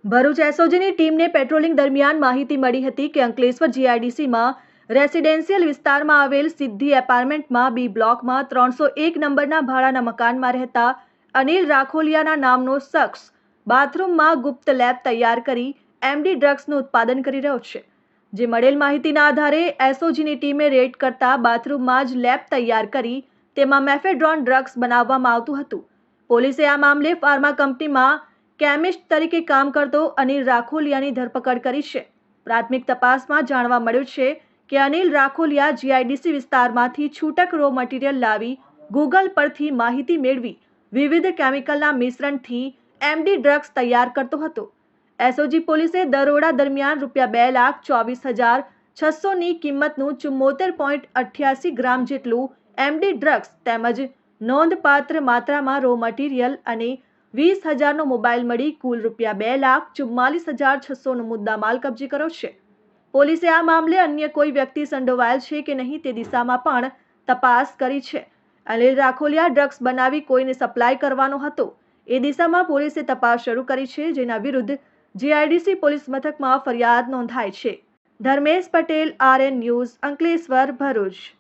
ભરૂચ એસઓજીની ટીમને પેટ્રોલિંગ દરમિયાન માહિતી મળી હતી કે અંકલેશ્વર જીઆઈડીસીમાં રેસિડેન્શિયલ વિસ્તારમાં આવેલ સિદ્ધિ એપાર્ટમેન્ટમાં બી બ્લોકમાં 301 નંબરના ભાડાના મકાનમાં રહેતા અનિલ રાખોલિયાના નામનો શખ્સ બાથરૂમમાં ગુપ્ત લેબ તૈયાર કરી એમડી ડ્રગ્સનું ઉત્પાદન કરી રહ્યો છે। જે મળેલ માહિતીના આધારે એસઓજીની ટીમે રેડ કરતા બાથરૂમમાં જ લેબ તૈયાર કરી તેમાં મેફેડ્રોન ડ્રગ્સ બનાવવામાં આવતું હતું। પોલીસે આ મામલે ફાર્મા કંપનીમાં કેમિસ્ટ તરીકે કામ કરતો અનિલ રાખોલિયાની ધરપકડ કરી છે। પ્રાથમિક તપાસમાં જાણવા મળ્યું છે કે અનિલ રાખોલિયા જીઆઈડીસી વિસ્તારમાંથી છૂટક રો મટીરિયલ લાવી ગૂગલ પરથી માહિતી મેળવી વિવિધ કેમિકલના મિશ્રણથી એમડી ડ્રગ્સ તૈયાર કરતો હતો। એસઓજી પોલીસે દરોડા દરમિયાન ₹2,24,600ની કિંમતનું 74.88 ગ્રામ જેટલું એમડી ડ્રગ્સ તેમજ નોંધપાત્ર માત્રામાં રો મટીરિયલ અને 20,000નો મોબાઈલ મળી કુલ ₹2,44,600નો મુદ્દામાલ કબજે કર્યો છે। પોલીસે આ મામલે અન્ય કોઈ વ્યક્તિ સંડોવાયેલ છે કે નહીં તે દિશામાં પણ તપાસ કરી છે। અનિલ રાખોલિયા ડ્રગ્સ બનાવી કોઈને સપ્લાય કરવાનો હતો એ દિશામાં પોલીસે તપાસ શરૂ કરી છે, જેના વિરુદ્ધ જીઆઈડીસી પોલીસ મથકમાં ફરિયાદ નોંધાઈ છે। Dharmesh Patel, RN news, Ankleshwar, Bharuch.